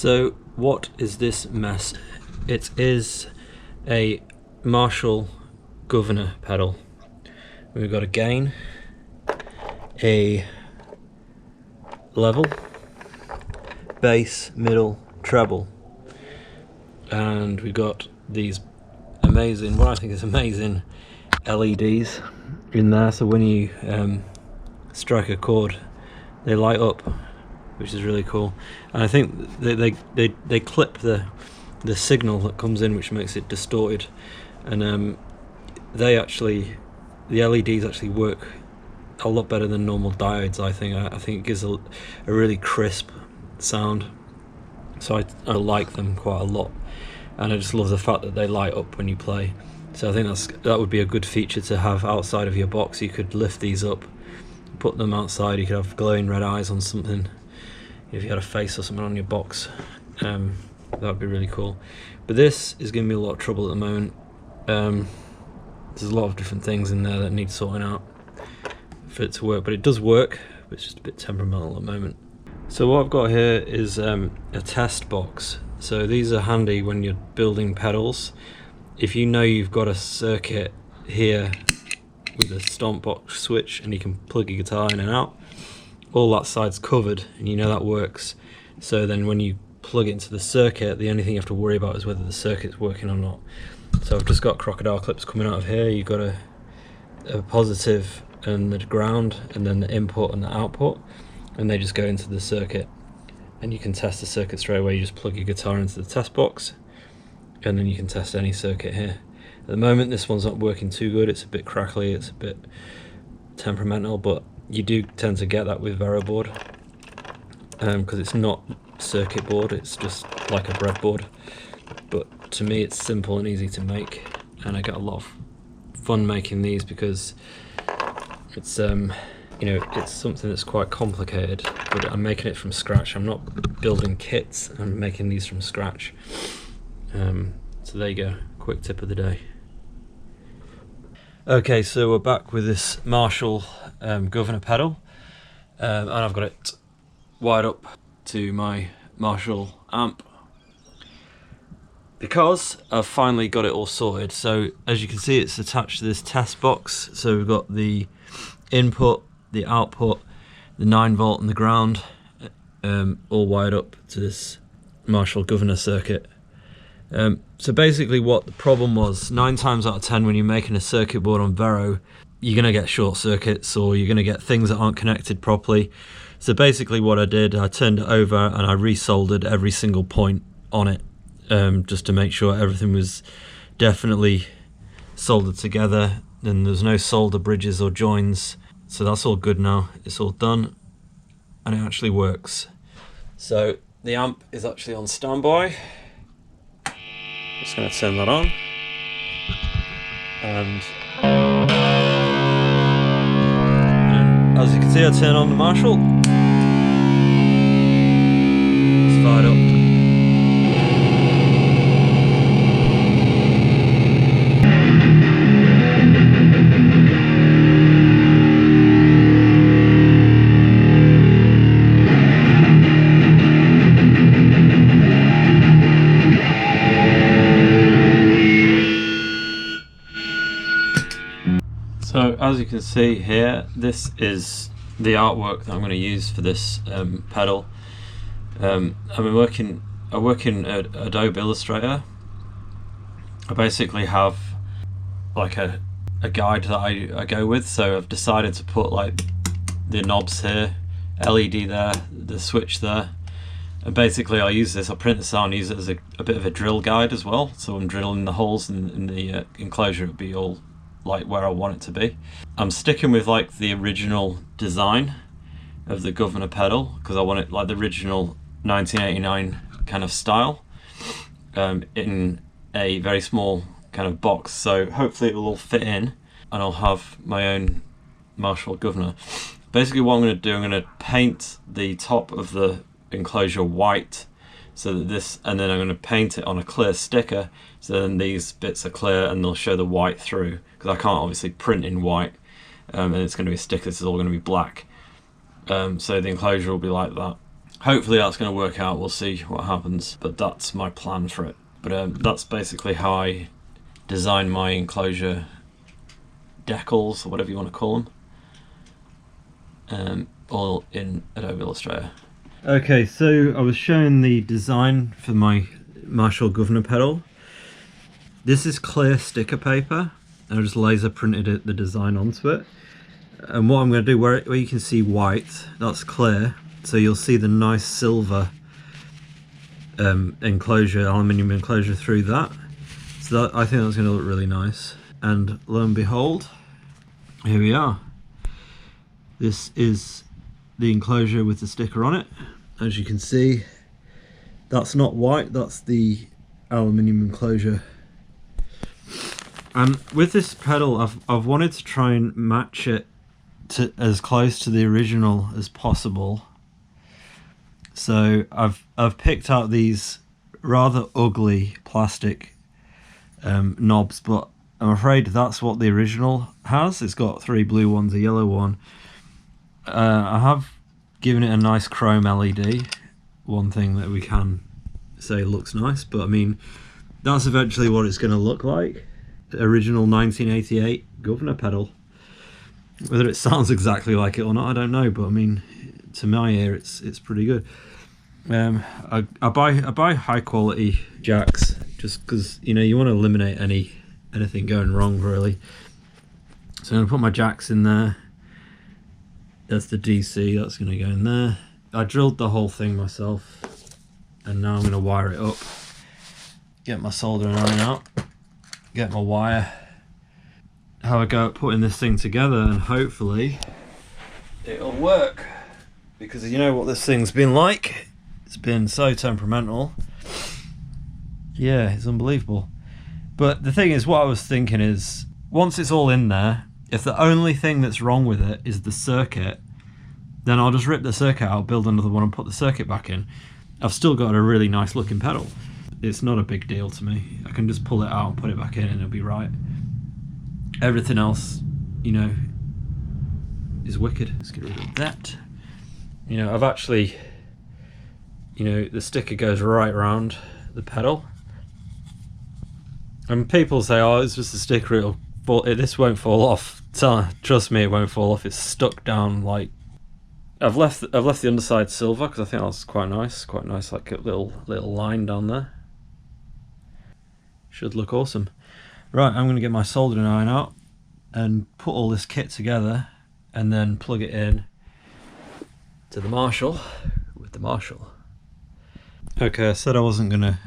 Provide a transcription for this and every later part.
So what is this mess? It is a Marshall Guv'nor pedal. We've got a gain, a level, bass, middle, treble, and we've got these amazing, what I think is amazing LEDs in there, so when you strike a chord they light up, which is really cool. And I think they clip the signal that comes in, which makes it distorted, and the LEDs actually work a lot better than normal diodes. I think it gives a really crisp sound, so I like them quite a lot, and I just love the fact that they light up when you play. So I think that would be a good feature to have outside of your box. You could lift these up, put them outside, you could have glowing red eyes on something. If you had a face or something on your box, that would be really cool. But this is giving me a lot of trouble at the moment. There's a lot of different things in there that need sorting out for it to work, but it does work, but it's just a bit temperamental at the moment. So what I've got here is a test box. So these are handy when you're building pedals. If you know you've got a circuit here with a stomp box switch and you can plug your guitar in and out, all that side's covered and you know that works. So then when you plug it into the circuit, the only thing you have to worry about is whether the circuit's working or not. So I've just got crocodile clips coming out of here. You've got a positive and the ground, and then the input and the output, and they just go into the circuit, and you can test the circuit straight away. You just plug your guitar into the test box and then you can test any circuit here. At the moment this one's not working too good, it's a bit crackly, it's a bit temperamental, but you do tend to get that with Vero board, because it's not circuit board, it's just like a breadboard. But to me it's simple and easy to make, and I get a lot of fun making these because it's you know, it's something that's quite complicated, but I'm making it from scratch. I'm not building kits, I'm making these from scratch. So there you go, quick tip of the day. Okay, so we're back with this Marshall Guv'nor pedal, and I've got it wired up to my Marshall amp because I've finally got it all sorted. So as you can see, it's attached to this test box. So we've got the input, the output, the 9V and the ground, all wired up to this Marshall Guv'nor circuit. So basically what the problem was, 9 times out of 10 when you're making a circuit board on Vero, you're going to get short circuits or you're going to get things that aren't connected properly. So basically what I did, I turned it over and I resoldered every single point on it, just to make sure everything was definitely soldered together and there's no solder bridges or joins. So that's all good now, it's all done and it actually works. So the amp is actually on standby. Just going to turn that on, and as you can see, I turn on the Marshall, it's fired up. So as you can see here, this is the artwork that I'm going to use for this pedal. I work in Adobe Illustrator. I basically have like a guide that I go with, so I've decided to put like the knobs here, LED there, the switch there, and basically I'll use this, I'll print this out and use it as a bit of a drill guide as well. So I'm drilling the holes in the enclosure, it'll be all like where I want it to be. I'm sticking with like the original design of the Guv'nor pedal because I want it like the original 1989 kind of style, in a very small kind of box, so hopefully it will all fit in and I'll have my own Marshall Guv'nor. Basically what I'm going to do, I'm going to paint the top of the enclosure white, so that this, and then I'm going to paint it on a clear sticker, so then these bits are clear and they'll show the white through, because I can't obviously print in white, and it's going to be a sticker, this is all going to be black. So the enclosure will be like that. Hopefully that's going to work out, we'll see what happens, but that's my plan for it. But that's basically how I design my enclosure decals, or whatever you want to call them, all in Adobe Illustrator. Okay, so I was showing the design for my Marshall Guv'nor pedal. This is clear sticker paper, and I just laser printed the design onto it. And what I'm going to do, where you can see white, that's clear, so you'll see the nice silver enclosure, aluminium enclosure through that. So that, I think that's going to look really nice. And lo and behold, here we are. This is the enclosure with the sticker on it. As you can see, that's not white, that's the aluminium enclosure. And with this pedal, I've wanted to try and match it to as close to the original as possible. So I've picked out these rather ugly plastic knobs, but I'm afraid that's what the original has. It's got 3 blue ones, a yellow one. I have given it a nice chrome LED, one thing that we can say looks nice, but I mean, that's eventually what it's going to look like. The original 1988 Guv'nor pedal. Whether it sounds exactly like it or not, I don't know, but I mean, to my ear, it's pretty good. I buy high quality jacks just because, you know, you want to eliminate anything going wrong, really. So I'm going to put my jacks in there. That's the DC, that's going to go in there. I drilled the whole thing myself, and now I'm going to wire it up. Get my soldering iron out, get my wire, have a go at putting this thing together, and hopefully it'll work. Because you know what this thing's been like? It's been so temperamental. Yeah, it's unbelievable. But the thing is, what I was thinking is, once it's all in there, if the only thing that's wrong with it is the circuit, then I'll just rip the circuit out, build another one and put the circuit back in. I've still got a really nice looking pedal. It's not a big deal to me. I can just pull it out and put it back in and it'll be right. Everything else, you know, is wicked. Let's get rid of that. You know, I've actually, you know, the sticker goes right around the pedal. And people say, oh, it's just a sticker, it'll fall, this won't fall off. Trust me, it won't fall off. It's stuck down. Like, I've left the underside silver because I think that's quite nice, like a little line down there. Should look awesome. Right, I'm going to get my soldering iron out and put all this kit together and then plug it in to the Marshall with the Marshall. Okay, I said I wasn't going to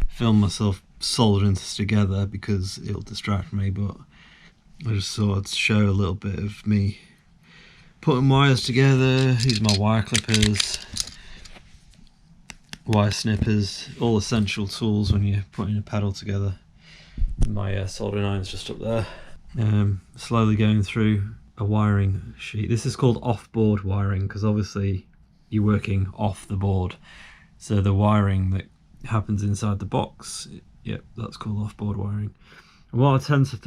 film myself soldering this together because it'll distract me, but I just thought I'd show a little bit of me putting wires together. These are my wire clippers, wire snippers, all essential tools when you're putting a pedal together. My soldering iron's just up there. Slowly going through a wiring sheet. This is called off-board wiring because obviously you're working off the board. So the wiring that happens inside the box, yep, that's called off-board wiring. And what I tend to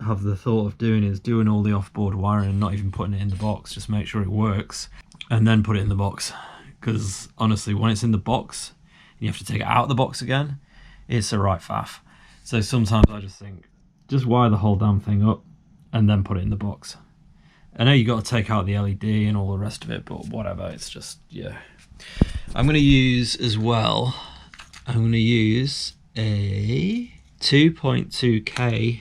have the thought of doing is doing all the off-board wiring and not even putting it in the box, just make sure it works and then put it in the box. Because honestly, when it's in the box and you have to take it out of the box again, it's a right faff. So sometimes I just think, just wire the whole damn thing up and then put it in the box. I know you got to take out the LED and all the rest of it, but whatever, it's just, yeah. I'm going to use as well, I'm going to use a 2.2K,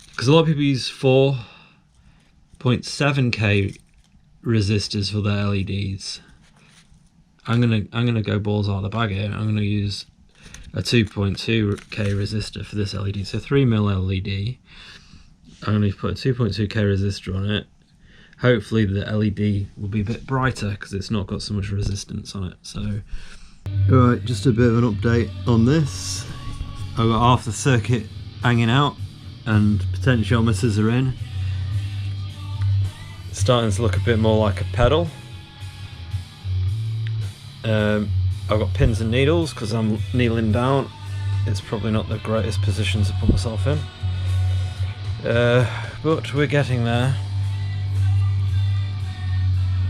because a lot of people use 4.7K resistors for their LEDs. I'm gonna go balls out of the bag here. I'm gonna use a 2.2K resistor for this LED, so 3mm LED. I'm going to put a 2.2K resistor on it. Hopefully the LED will be a bit brighter because it's not got so much resistance on it. So, alright, just a bit of an update on this. I've got half the circuit hanging out and potentiometers are in. It's starting to look a bit more like a pedal. I've got pins and needles because I'm kneeling down. It's probably not the greatest position to put myself in. But we're getting there.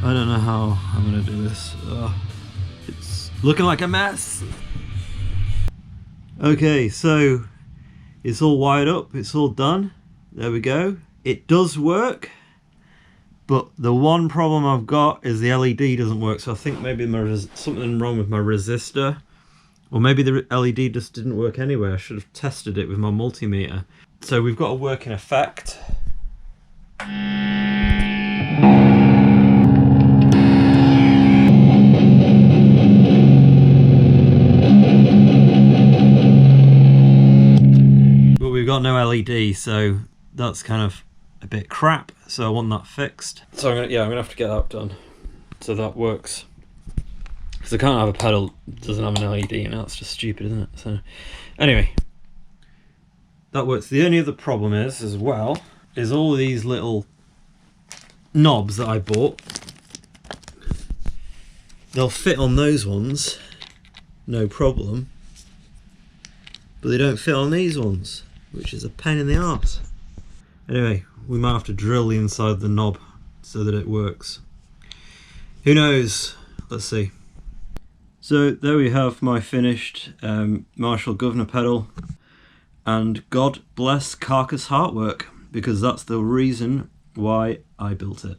I don't know how I'm gonna do this. It's looking like a mess. Okay, so it's all wired up, it's all done. There we go. It does work, but the one problem I've got is the LED doesn't work. So I think maybe something wrong with my resistor, or maybe the LED just didn't work anyway. I should have tested it with my multimeter. So we've got a working effect. But we've got no LED, so that's kind of a bit crap. So I want that fixed. So I'm gonna have to get that done, so that works. Because I can't have a pedal that doesn't have an LED, and that's just stupid, isn't it? So anyway, that works. The only other problem is, as well, is all of these little knobs that I bought. They'll fit on those ones, no problem, but they don't fit on these ones, which is a pain in the arse. Anyway, we might have to drill the inside of the knob so that it works. Who knows? Let's see. So there we have my finished Marshall Guv'nor pedal, and God bless Carcass Heartwork, because that's the reason why I built it.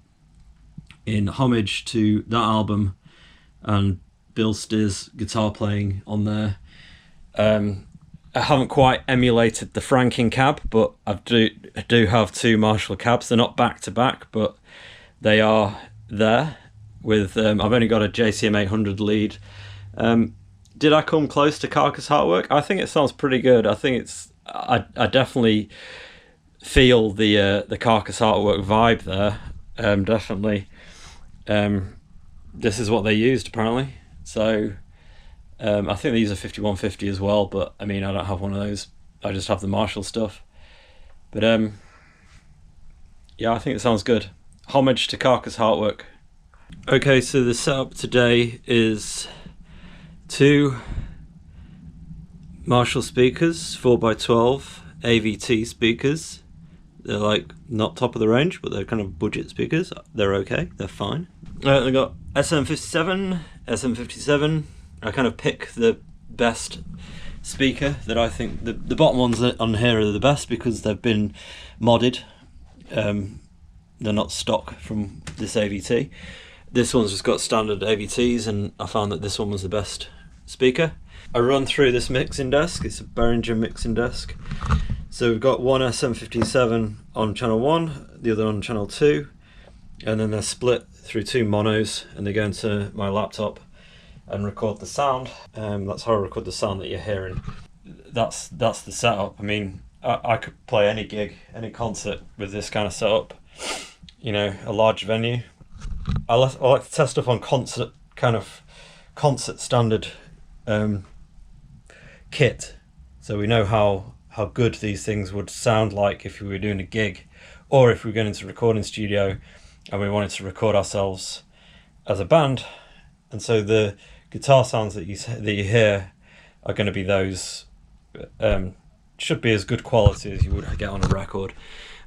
In homage to that album and Bill Steer's guitar playing on there. I haven't quite emulated the Franking cab, but I do have two Marshall cabs. They're not back to back, but they are there. With I've only got a JCM 800 lead. Did I come close to Carcass Heartwork? I think it sounds pretty good. I think it's I definitely feel the Carcass Heartwork vibe there. Definitely. This is what they used apparently. So I think these are 5150 as well, but I mean I don't have one of those. I just have the Marshall stuff. But yeah, I think it sounds good. Homage to Carcass Heartwork. Okay, so the setup today is two Marshall speakers, 4x12 AVT speakers. They're like not top of the range, but they're kind of budget speakers. They're okay, they're fine. I've got SM57, SM57. I kind of pick the best speaker that I think, the bottom ones on here are the best because they've been modded. They're not stock from this AVT. This one's just got standard AVTs, and I found that this one was the best speaker. I run through this mixing desk. It's a Behringer mixing desk. So we've got one SM57 on channel 1, the other on channel 2, and then they're split through two monos, and they go into my laptop and record the sound. That's how I record the sound that you're hearing. That's the setup. I mean, I could play any gig, any concert with this kind of setup. You know, a large venue. I like to test stuff on concert standard kit, so we know how good these things would sound like if we were doing a gig, or if we were going into a recording studio and we wanted to record ourselves as a band. And so the guitar sounds that you hear are going to be those, should be as good quality as you would get on a record.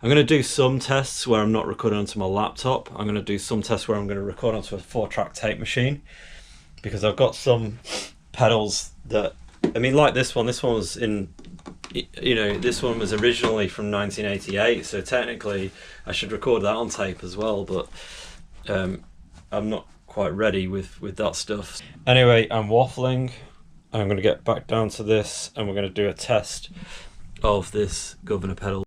I'm going to do some tests where I'm not recording onto my laptop. I'm going to do some tests where I'm going to record onto a 4-track tape machine, because I've got some pedals that, I mean, like this one was in, you know, this one was originally from 1988, so technically I should record that on tape as well, but I'm not quite ready with that stuff. Anyway, I'm waffling. I'm going to get back down to this, and we're going to do a test of this Guv'nor pedal.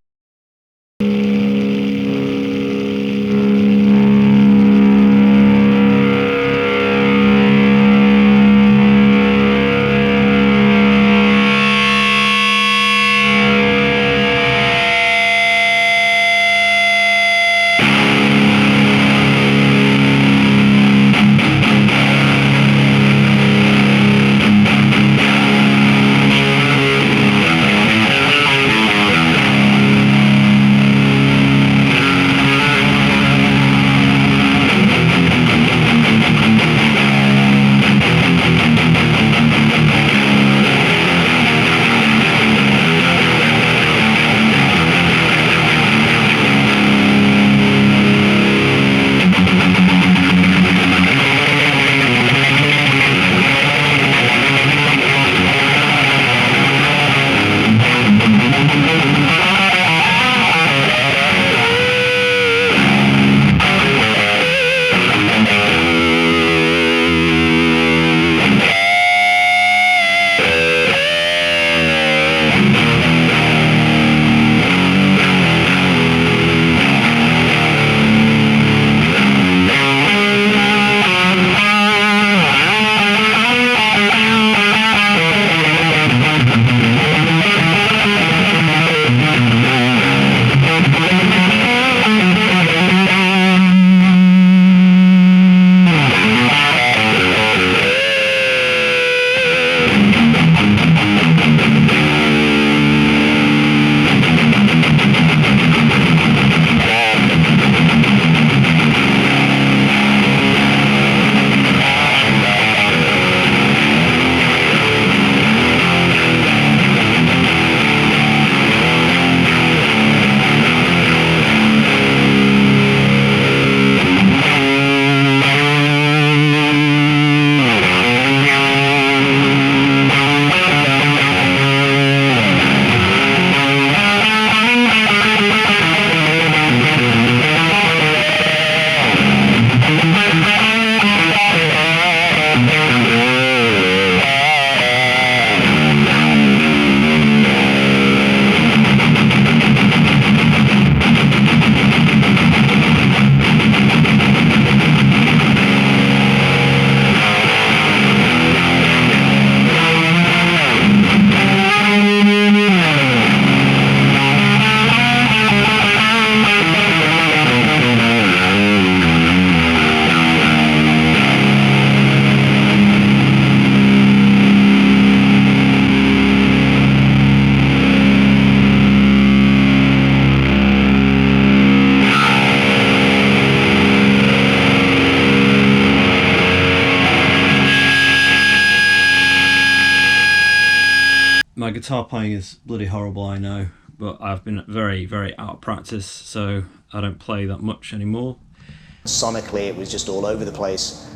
guitar playing is bloody horrible, I know, but I've been very, very out of practice, so I don't play that much anymore. Sonically, it was just all over the place.